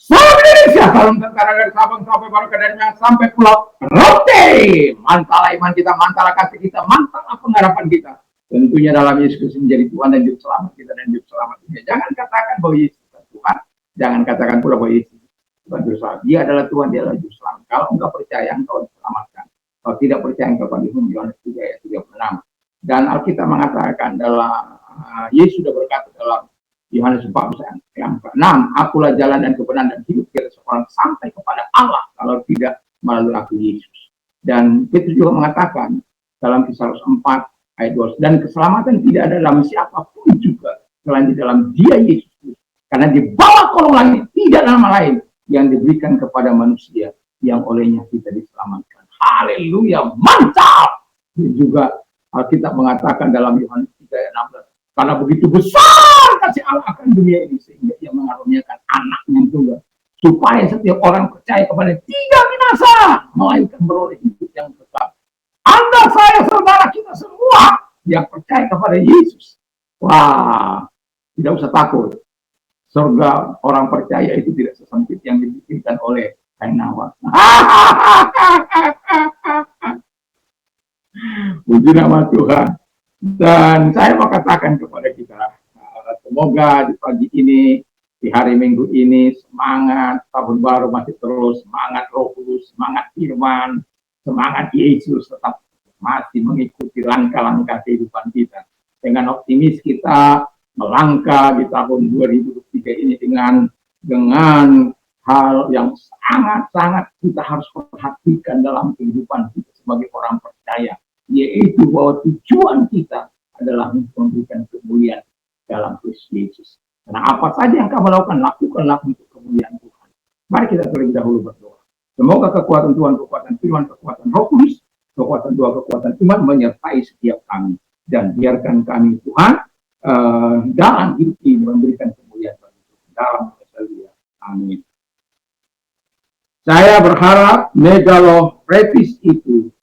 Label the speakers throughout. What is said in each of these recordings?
Speaker 1: Salam Indonesia, salam tentara dari Sabang sampai Merauke, dari Minang sampai Pulau Rote. Mantala iman kita, mantala kasih kita, mantala pengharapan kita. Tentunya dalam Yesus menjadi Tuhan dan Juru Selamat kita dan Juru Selamat dunia. Jangan katakan bahwa Yesus adalah Tuhan, jangan katakan pula bahwa Yesus Tuhan Juru Selamat. Dia adalah Tuhan, dia adalah Juru Selamat. Kalau enggak percaya, engkau diselamatkan. Kalau tidak percaya, engkau akan dihukum. Yohanes 3 ayat 36. Dan Alkitab mengatakan dalam Yesus sudah berkata dalam Yohanes 14 yang ke-6, akulah jalan dan kebenaran dan hidup, tidak seorang sampai kepada Allah kalau tidak melalui aku Yesus. Dan Petrus juga mengatakan dalam Kisah 4 ayat 12, dan keselamatan tidak ada dalam siapapun juga selain di dalam Dia Yesus. Karena di bawah kolong langit tidak nama lain yang diberikan kepada manusia yang olehnya kita diselamatkan. Haleluya, mantap. Dan juga Alkitab mengatakan dalam Yohanes 3 ayat 16, karena begitu besar kasih Allah akan dunia ini sehingga Ia mengaruniakan anaknya tunggal supaya setiap orang percaya kepada tidak binasa melainkan beroleh hidup yang kekal. Anda, saya, saudara kita semua yang percaya kepada Yesus, wah, tidak usah takut. Surga orang percaya itu tidak sesempit yang dibikinkan oleh Kain Hawa. Puji nama Tuhan. Dan saya mau katakan kepada kita, semoga di pagi ini, di hari Minggu ini, semangat tahun baru masih terus, semangat Roh Kudus, semangat firman, semangat Yesus tetap masih mengikuti langkah-langkah kehidupan kita. Dengan optimis kita melangkah di tahun 2023 ini dengan hal yang sangat-sangat kita harus perhatikan dalam kehidupan kita sebagai orang percaya, yaitu bahwa tujuan kita adalah memberikan kemuliaan dalam Kristus Yesus. Karena apa saja yang kamu lakukanlah untuk kemuliaan Tuhan. Mari kita terlebih dahulu berdoa. Semoga kekuatan Tuhan, kekuatan firman, kekuatan Roh Kudus, kekuatan doa, kekuatan iman menyertai setiap kami. Dan biarkan kami Tuhan dalam hidup ini memberikan kemuliaan bagi Tuhan. Dalam Yesus. Amin. Saya berharap megalopretis itu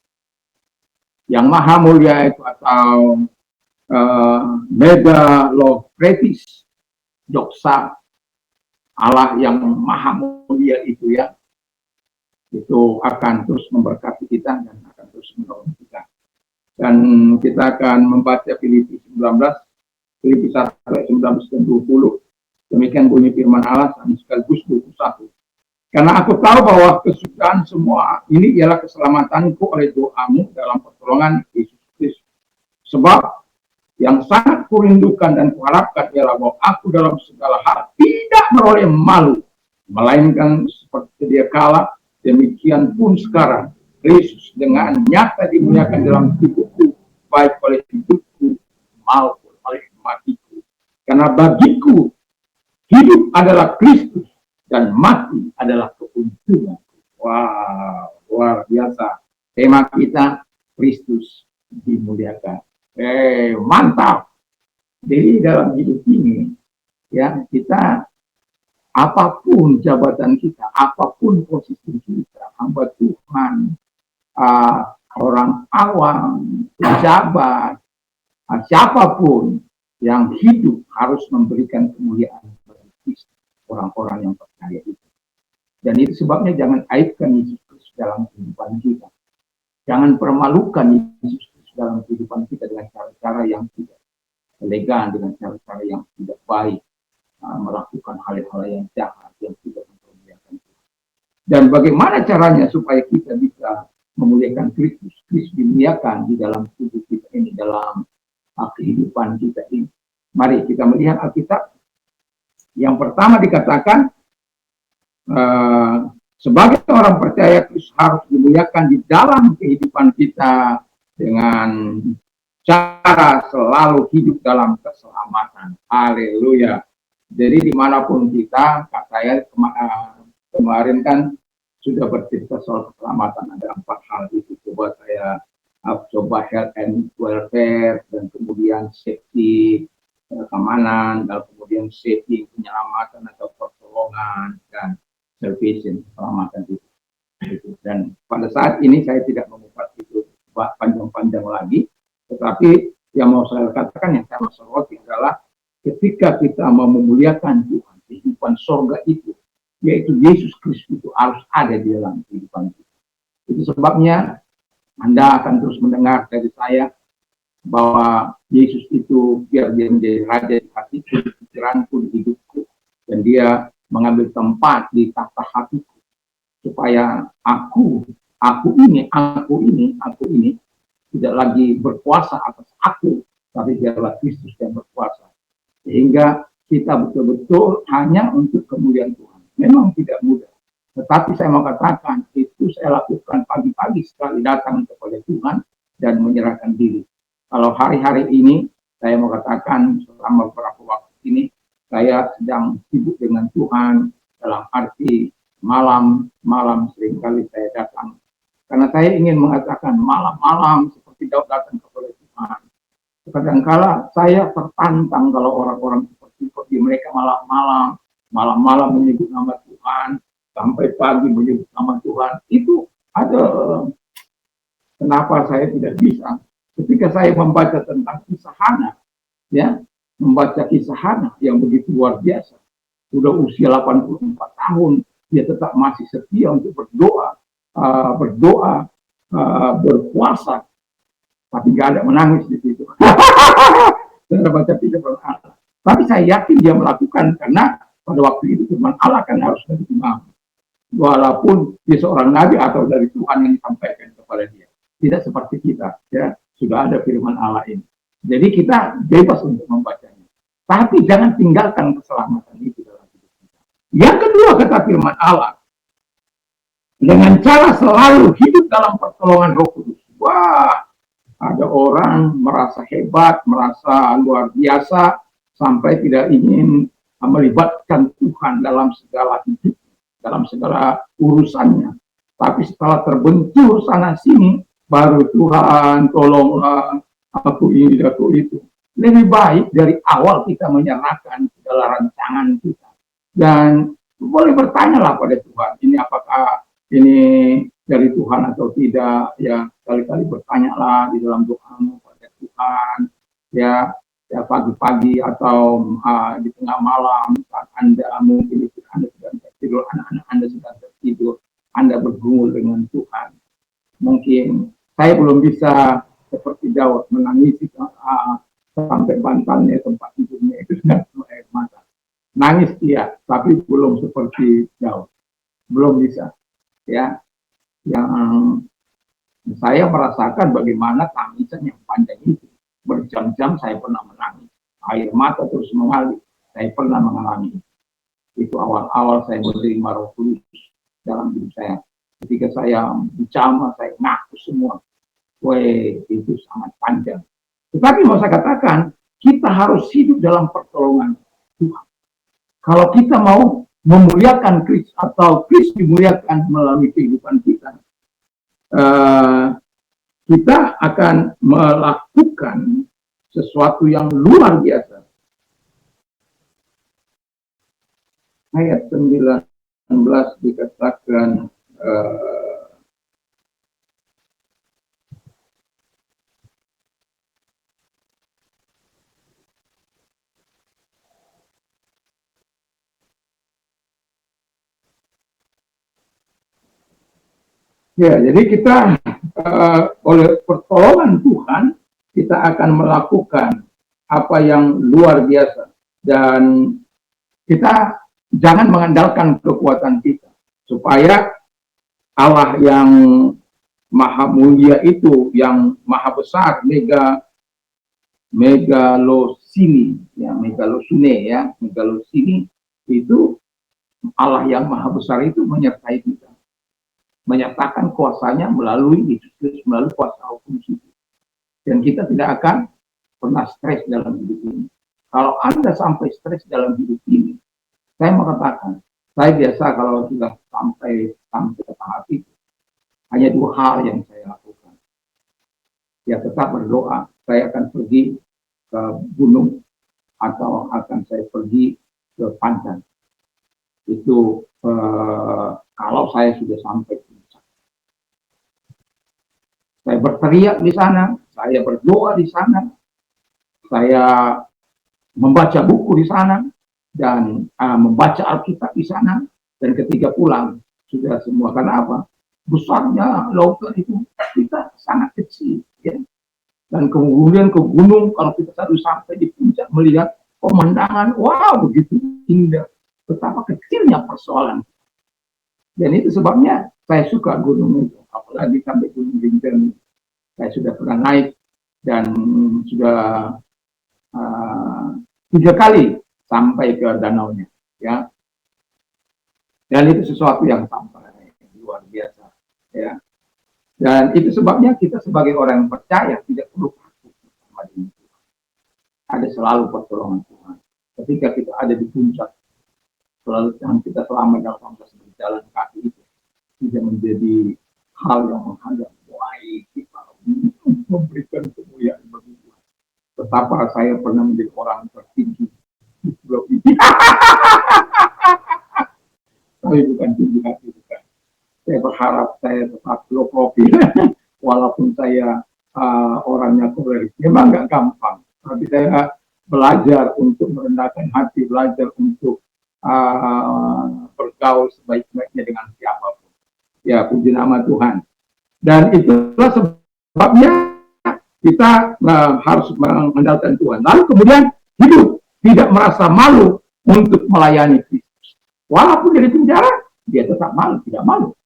Speaker 1: yang maha mulia itu atau megalopretis, doksa Allah yang maha mulia itu ya, itu akan terus memberkati kita dan akan terus menolong kita. Dan kita akan membaca Filipi 19, Filipi 1 ayat 19 dan 20. Demikian bunyi firman Allah dan sekaligus 21. Karena aku tahu bahwa kesudahan semua ini ialah keselamatanku oleh doamu dalam pertolongan Yesus Kristus. Sebab yang sangat kurindukan dan kuharapkan ialah bahwa aku dalam segala hal tidak meroleh malu, melainkan seperti sedia kala, demikian pun sekarang Kristus dengan nyata dimuliakan dalam hidupku, baik oleh hidupku maupun oleh matiku. Karena bagiku hidup adalah Kristus dan mati adalah keuntungan. Wow, luar biasa. Tema kita Kristus dimuliakan. Mantap. Jadi dalam hidup ini ya, kita apapun jabatan kita, apapun posisi kita, hamba Tuhan, orang awam, pejabat, siapapun yang hidup harus memberikan kemuliaan bagi Kristus, orang-orang yang percaya itu. Dan itu sebabnya jangan aibkan Yesus Kristus dalam kehidupan kita. Jangan permalukan Yesus Kristus dalam kehidupan kita dengan cara-cara yang tidak elegan, dengan cara-cara yang tidak baik, melakukan hal-hal yang jahat, yang tidak memuliakan Tuhan. Dan bagaimana caranya supaya kita bisa memuliakan Kristus? Kristus dimuliakan di dalam tubuh kita ini, dalam kehidupan kita ini. Mari kita melihat Alkitab. Yang pertama dikatakan, sebagai orang percaya Kristus harus dimuliakan di dalam kehidupan kita dengan cara selalu hidup dalam keselamatan. Haleluya. Jadi dimanapun kita, Kak saya kemarin kan sudah bercerita soal keselamatan. Ada 4 hal itu. Coba saya coba health and welfare, dan kemudian safety, keamanan, dan kemudian safety, penyelamatan atau pertolongan, dan salvation, keselamatan itu. Dan pada saat ini saya tidak mengupas itu panjang-panjang lagi, tetapi yang mau saya katakan, yang saya soroti adalah ketika kita mau memuliakan Tuhan, kehidupan sorga itu yaitu Yesus Kristus itu harus ada di dalam kehidupan kita. Itu sebabnya Anda akan terus mendengar dari saya bahwa Yesus itu biar dia menjadi raja di hatiku, di pikiranku, di hidupku, dan dia mengambil tempat di tahta hatiku, supaya aku ini tidak lagi berkuasa atas aku, tapi biarlah Kristus yang berkuasa. Sehingga kita betul-betul hanya untuk kemuliaan Tuhan. Memang tidak mudah. Tetapi saya mau katakan, itu saya lakukan pagi-pagi sekali datang kepada Tuhan dan menyerahkan diri. Kalau hari-hari ini, saya mau katakan selama beberapa waktu ini, saya sedang sibuk dengan Tuhan dalam arti malam-malam seringkali saya datang. Karena saya ingin mengatakan malam-malam seperti Daud datang kepada Tuhan. Kadang-kala saya tertantang kalau orang-orang seperti mereka malam-malam menyebut nama Tuhan, sampai pagi menyebut nama Tuhan. Itu ada kenapa saya tidak bisa. Ketika saya membaca tentang kisah Hana, ya, membaca kisah Hana yang begitu luar biasa. Sudah usia 84 tahun, dia tetap masih setia untuk berdoa, berpuasa, tapi gak ada menangis di situ. Saya baca tidak Allah. Tapi saya yakin dia melakukan karena pada waktu itu firman Allah kan harus dari imam. Walaupun dia seorang nabi atau dari Tuhan yang disampaikan kepada dia. Tidak seperti kita, ya, sudah ada firman Allah ini. Jadi kita bebas untuk membacanya. Tapi jangan tinggalkan keselamatan itu dalam hidup kita. Yang kedua kata firman Allah, dengan cara selalu hidup dalam pertolongan Roh Kudus. Wah, ada orang merasa hebat, merasa luar biasa, sampai tidak ingin melibatkan Tuhan dalam segala hidup, dalam segala urusannya. Tapi setelah terbentur sana-sini, baru Tuhan tolonglah, aku ini, aku itu. Lebih baik dari awal kita menyerahkan segala rancangan kita. Dan boleh bertanyalah pada Tuhan, ini apakah ini dari Tuhan atau tidak, ya kali-kali bertanyalah di dalam doamu pada Tuhan, ya pagi-pagi atau di tengah malam saat Anda mungkin Anda sedang tertidur, anak-anak Anda sedang tertidur, Anda bergumul dengan Tuhan. Mungkin saya belum bisa seperti Daud menangisi sampai bantalnya tempat tidurnya itu sudah air mata. Nangis dia, tapi belum seperti Daud, belum bisa. Ya, yang saya merasakan bagaimana tangisan yang panjang itu. Berjam-jam saya pernah menangis, air mata terus mengalir. Saya pernah mengalami itu. Itu awal-awal saya menerima Roh Kudus dalam hidup saya. Ketika saya bicara, saya ngaku semua. Weh, itu sangat panjang. Tetapi mau saya katakan, kita harus hidup dalam pertolongan Tuhan. Kalau kita mau memuliakan Kristus atau Kristus dimuliakan melalui kehidupan kita, kita akan melakukan sesuatu yang luar biasa. Ayat 19 dikatakan ya, jadi kita oleh pertolongan Tuhan kita akan melakukan apa yang luar biasa, dan kita jangan mengandalkan kekuatan kita, supaya Allah yang maha mulia itu, yang maha besar, megalosini itu, Allah yang maha besar itu menyertai kita, menyatakan kuasanya melalui Yesus, melalui kuasa hukum itu. Dan kita tidak akan pernah stres dalam hidup ini. Kalau Anda sampai stres dalam hidup ini, saya mau katakan, saya biasa kalau sudah sampai ke tahap itu, hanya dua hal yang saya lakukan. Ya, tetap berdoa. Saya akan pergi ke gunung atau akan saya pergi ke pantai. Itu kalau saya sudah sampai. Saya berteriak di sana, saya berdoa di sana, saya membaca buku di sana, dan membaca Alkitab di sana, Dan ketika pulang sudah semua. Karena apa? Besarnya lautan itu kita sangat kecil, ya. Dan kemudian ke gunung, kalau kita selalu sampai di puncak melihat pemandangan, wow, begitu indah. Betapa kecilnya persoalan. Dan itu sebabnya saya suka gunung itu, apalagi sampai Gunung Rinjani. Saya sudah pernah naik dan sudah 3 kali sampai ke danaunya, ya. Dan itu sesuatu yang sampai luar biasa, ya. Dan itu sebabnya kita sebagai orang yang percaya tidak perlu takut sama Tuhan. Ada selalu pertolongan Tuhan. Ketika kita ada di puncak, selalu kita selamat dalam proses berjalan kaki itu tidak menjadi hal yang menghadap baik kita memberikan kemuliaan bagi Tuhan. Betapa saya pernah menjadi orang tertinggi di pulau ini. Tapi bukan tinggi hati, bukan. Saya berharap saya tetap low profil, walaupun saya orangnya kolerik. Memang nggak gampang, tapi saya belajar untuk merendahkan hati, belajar untuk bergaul sebaik-baiknya dengan siapapun. Ya, puji nama Tuhan. Dan itulah sebabnya kita harus mengandalkan Tuhan. Lalu kemudian hidup tidak merasa malu untuk melayani Kristus. Walaupun dari penjara, dia tetap malu, tidak malu.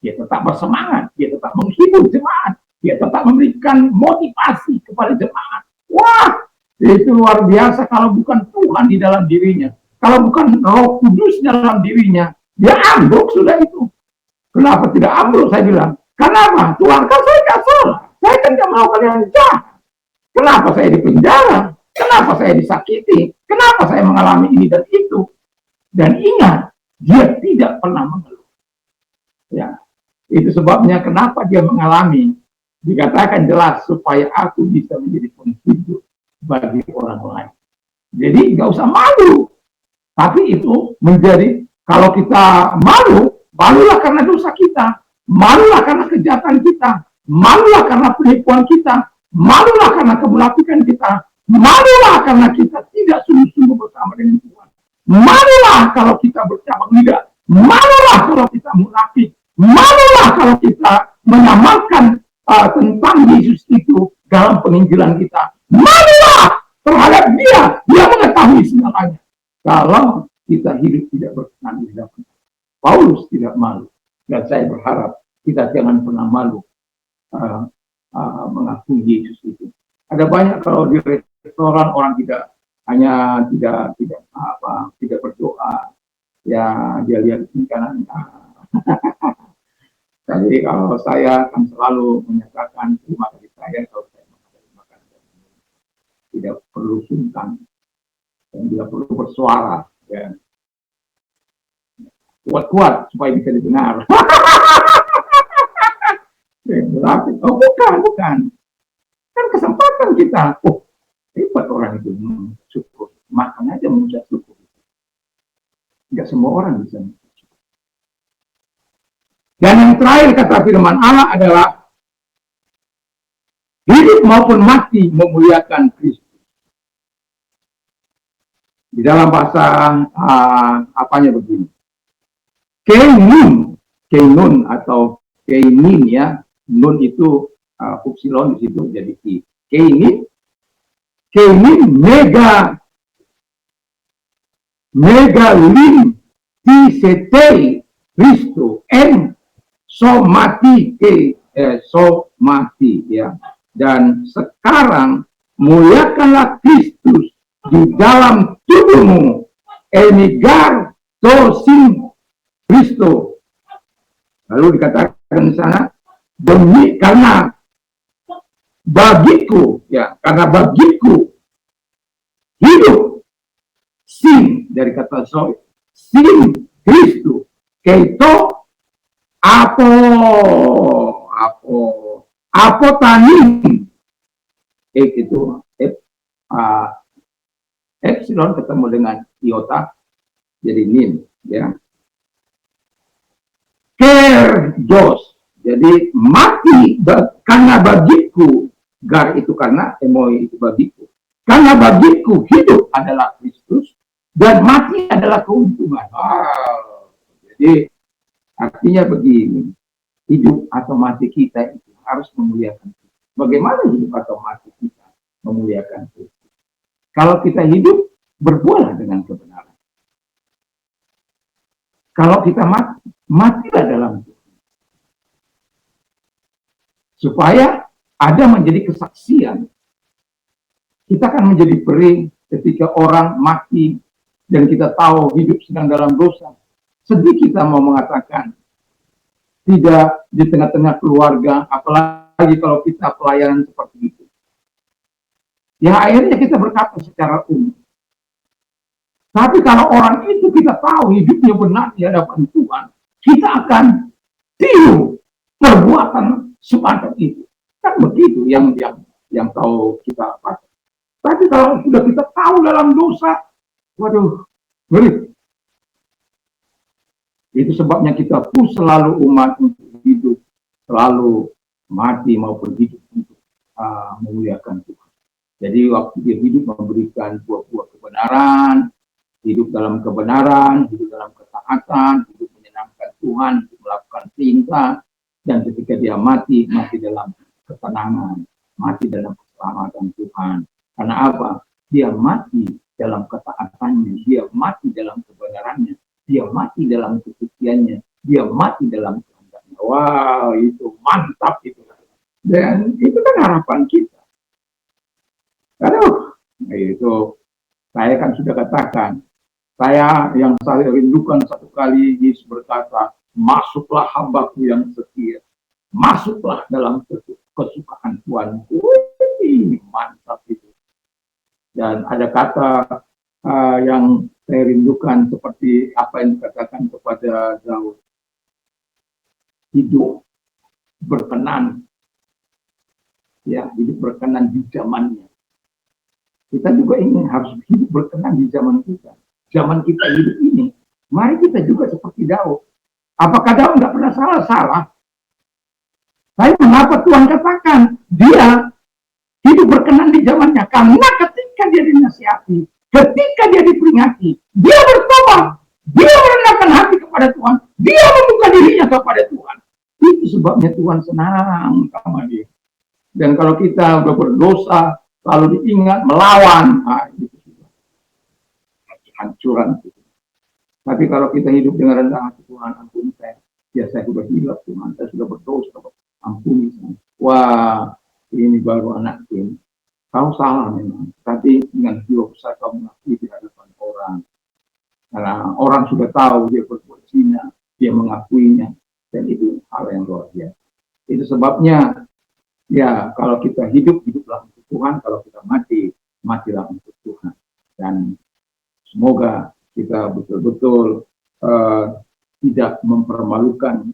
Speaker 1: Dia tetap bersemangat, dia tetap menghibur jemaat, dia tetap memberikan motivasi kepada jemaat. Wah, itu luar biasa kalau bukan Tuhan di dalam dirinya. Kalau bukan Roh Kudus dalam dirinya, dia ambruk sudah itu. Kenapa tidak ambruk, saya bilang? Kenapa? Tuhan, kan saya tidak salah. Saya kan tidak melakukan yang jahat. Kenapa saya di penjara? Kenapa saya disakiti? Kenapa saya mengalami ini dan itu? Dan ingat, dia tidak pernah mengeluh. Ya, itu sebabnya kenapa dia mengalami. Dikatakan jelas supaya aku bisa menjadi penghibur bagi orang lain. Jadi nggak usah malu. Tapi itu menjadi, kalau kita malu, malulah karena dosa kita, malulah karena kejahatan kita, malulah karena penipuan kita, malulah karena kemunafikan kita, malulah karena kita tidak sungguh-sungguh bersama dengan Tuhan, malulah kalau kita bercabang lidah, malulah kalau kita munafik, malulah kalau kita menyamakan tentang Yesus itu dalam penginjilan kita, malulah terhadap dia mengetahui segalanya. Kalau kita hidup tidak berkenan di hadapan Paulus tidak malu, dan saya berharap kita jangan pernah malu mengakui Yesus itu. Ada banyak kalau di restoran orang tidak berdoa, ya dia lihat di kanan. Jadi kalau saya akan selalu menyatakan terima kasih saya kalau saya makan tidak perlu sungkan dan tidak perlu bersuara, ya. Kuat-kuat supaya bisa didengar. Oh, bukan. Kan kesempatan kita. Oh, hebat orang itu syukur. Makan aja mengucap syukur. Tidak semua orang bisa mengucap syukur. Dan yang terakhir kata firman Allah adalah hidup maupun mati memuliakan Kristus. Di dalam bahasa apanya begini. Keinun atau keinin, ya. Nun itu upsilon di situ jadi i. Keinin megalin tisete Kristo en somati ya. Dan sekarang muliakanlah Kristus di dalam tubuhmu, enigar tosin Kristo. Lalu dikatakan di sana, demi karena bagiku hidup sin dari kata zoe, sin Kristo, keito apo tanin, itu epsilon ketemu dengan iota jadi nin, ya. Kerjos, jadi mati karena bagiku, gar itu karena, emoi itu bagiku, karena bagiku hidup adalah Kristus dan mati adalah keuntungan. Jadi artinya begini, hidup atau mati kita itu harus memuliakan Tuhan. Bagaimana hidup atau mati kita memuliakan Tuhan? Kalau kita hidup, berbuatlah dengan kebenaran. Kalau kita mati, matilah dalam Tuhan. Supaya ada menjadi kesaksian. Kita akan menjadi perih ketika orang mati dan kita tahu hidup sedang dalam dosa. Sedih kita mau mengatakan, tidak di tengah-tengah keluarga, apalagi kalau kita pelayanan seperti itu. Ya akhirnya kita berkata secara umum. Tapi kalau orang itu kita tahu hidupnya benar di hadapan Tuhan, kita akan tiru perbuatan semacam itu. Kan begitu yang tahu kita apa. Tapi kalau sudah kita tahu dalam dosa, waduh, ngeri. Itu sebabnya kita pun selalu umat untuk hidup, selalu mati maupun hidup untuk memuliakan Tuhan. Jadi waktu dia hidup memberikan buah-buah kebenaran, hidup dalam kebenaran, hidup dalam ketaatan, hidup menyenangkan Tuhan, hidup melakukan perintah, dan ketika dia mati, mati dalam ketenangan, mati dalam keselamatan Tuhan. Karena apa? Dia mati dalam ketaatannya, dia mati dalam kebenarannya, dia mati dalam kesuciannya, dia mati dalam kehendaknya. Wow, itu mantap itu. Dan itu kan harapan kita. Aduh, itu saya kan sudah katakan, yang saya rindukan satu kali Yesus berkata, masuklah hambaku yang setia, masuklah dalam kesukaan Tuhan. Mantap itu. Dan ada kata yang saya rindukan seperti apa yang dikatakan kepada Daud, hidup berkenan, ya, hidup berkenan di zamannya. Kita juga ingin harus hidup berkenan di zaman kita. Zaman kita hidup ini, mari kita juga seperti Daud. Apakah Daud nggak pernah salah? Tapi mengapa Tuhan katakan dia hidup berkenan di zamannya? Karena ketika dia dinasihati, ketika dia diperingati, dia bertobat, dia merendahkan hati kepada Tuhan, dia membuka dirinya kepada Tuhan. Itu sebabnya Tuhan senang sama dia. Dan kalau kita sudah berdosa, lalu diingat melawan, itu sudah hancuran. Tapi kalau kita hidup dengan rendah hati, Tuhan ampuni saya, ya saya sudah hilaf Tuhan, saya sudah berdosa, ampuni saya. Wah, ini baru anak ini. Kau salah memang, tapi dengan jiwa besar kau mengakui di hadapan orang. Karena orang sudah tahu dia berbuat zina, dia mengakuinya, dan itu hal yang luar biasa. Itu sebabnya, ya kalau kita hiduplah untuk Tuhan, kalau kita mati, matilah untuk Tuhan. Dan semoga kita betul-betul tidak mempermalukan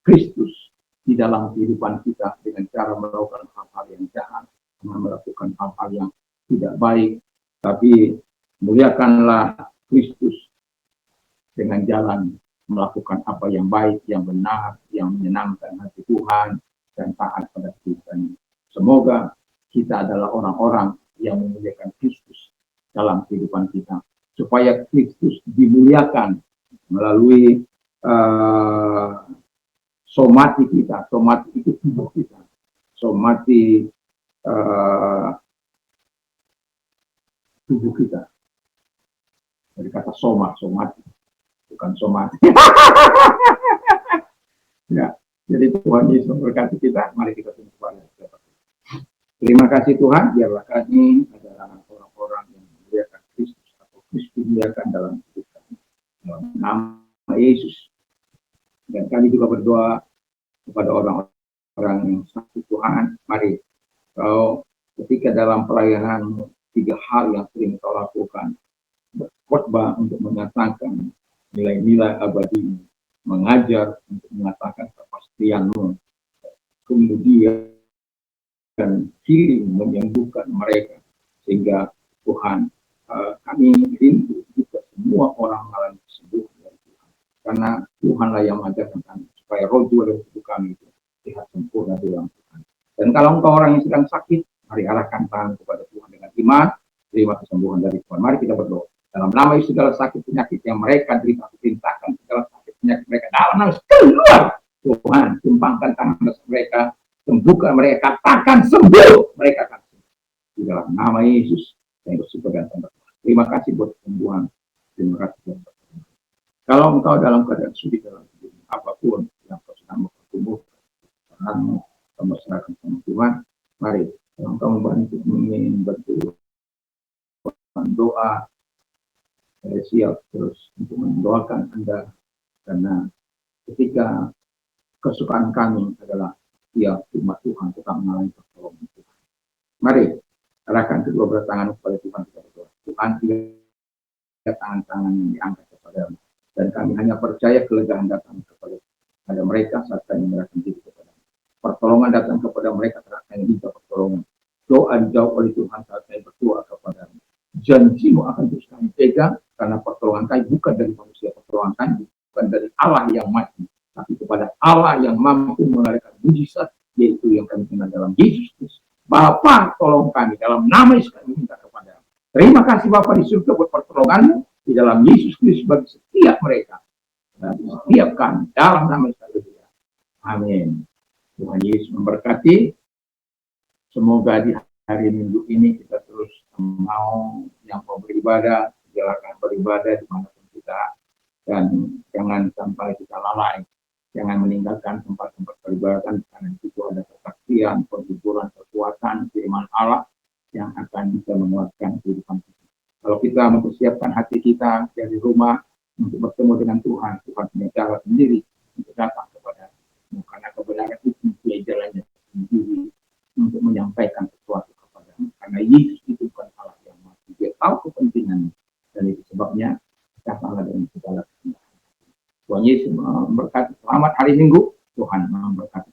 Speaker 1: Kristus di dalam kehidupan kita dengan cara melakukan hal-hal yang jahat, melakukan hal-hal yang tidak baik, tapi muliakanlah Kristus dengan jalan melakukan apa yang baik, yang benar, yang menyenangkan hati Tuhan, dan taat pada Tuhan. Semoga kita adalah orang-orang yang memuliakan Kristus dalam kehidupan kita, supaya Kristus dimuliakan melalui somati kita. Somati itu tubuh kita. Somati tubuh kita. Dari kata somati, bukan somati. Ya, jadi Tuhan Yesus memberkati kita. Mari kita tunduk kepada Dia. Terima kasih Tuhan, biarlah kami adalah orang-orang yang memuliakan Kristus atau Kristus dimuliakan dalam hidup kami. Dalam nama Yesus. Dan kami juga berdoa kepada orang-orang yang sakit Tuhan. Mari, kau ketika dalam pelayanan 3 hal yang sering kau lakukan, berkhotbah untuk mengatakan nilai-nilai abadi, mengajar untuk mengatakan kepastianmu, kemudian healing, menyembuhkan mereka, sehingga Tuhan, kami rindu juga semua orang mengalami kesembuhan dari Tuhan, karena Tuhanlah yang mengajarkan kami supaya roh jiwa dan tubuh kami itu sehat sempurna di dalam Tuhan. Dan kalau engkau orang yang sedang sakit, mari arahkan tangan kepada Tuhan dengan iman, terima kesembuhan dari Tuhan. Mari kita berdoa. Dalam nama Yesus, segala sakit penyakit yang mereka derita, perintahkan segala sakit penyakit nangis keluar. Tuhan, tumpangkan tangan mereka, sembuhkan mereka, katakan sembuh, mereka akan sembuh. Di dalam nama Yesus, saya bersyukur dan terima kasih buat sembuhan. Terima kasih. Kalau engkau dalam keadaan sulit dalam hidup apapun yang kau sedang bertumbuh, kamu serahkan sama Tuhan. Mari, kalau engkau membantu doa, saya siap terus untuk mendoakan Anda, karena ketika kesukaan kami adalah ya umat Tuhan tetap mengalami pertolongan Tuhan. Mari arahkan kedua belah tangan kepada Tuhan, kita berdoa. Tuhan, tidak tangan-tangan yang diangkat kepada-Mu, dan kami hanya percaya kelegaan datang kepada mereka saat kami menyerahkan diri kepada-Mu. Pertolongan datang kepada mereka saat kami minta pertolongan. Doa dijawab oleh Tuhan saat kami berdoa kepada-Mu. Janji-Mu akan terus kami pegang, karena pertolongan kami bukan dari manusia, pertolongan kami bukan dari Allah yang mati, tapi kepada Allah yang mampu mengadakan mujizat, yaitu yang kami kenal dalam Yesus Kristus. Bapa, tolong kami, dalam nama Yesus kami minta kepada-Mu. Terima kasih Bapa di surga buat pertolongan-Mu di dalam Yesus Kristus bagi setiap mereka, dan setiap kami, dalam nama Yesus. Amin. Tuhan Yesus memberkati. Semoga di hari Minggu ini kita terus mau yang mau beribadah, silakan beribadah dimanapun kita, dan jangan sampai kita lalai. Jangan meninggalkan tempat-tempat peribadatan, karena itu ada kesaksian, penghiburan, kekuatan, firman Allah yang akan bisa menguatkan kehidupan kita. Kalau kita mempersiapkan hati kita dari rumah untuk bertemu dengan Tuhan, Tuhan punya cara sendiri untuk datang kepada kita. Karena kebenaran itu punya jalannya sendiri untuk menyampaikan sesuatu kepada kita. Karena Yesus itu bukan Allah yang mati, Dia tahu kepentingannya, dan itu sebabnya datanglah dengan segala kebenaran. Tuhan Yesus memberkati. Selamat hari Minggu. Tuhan memberkati.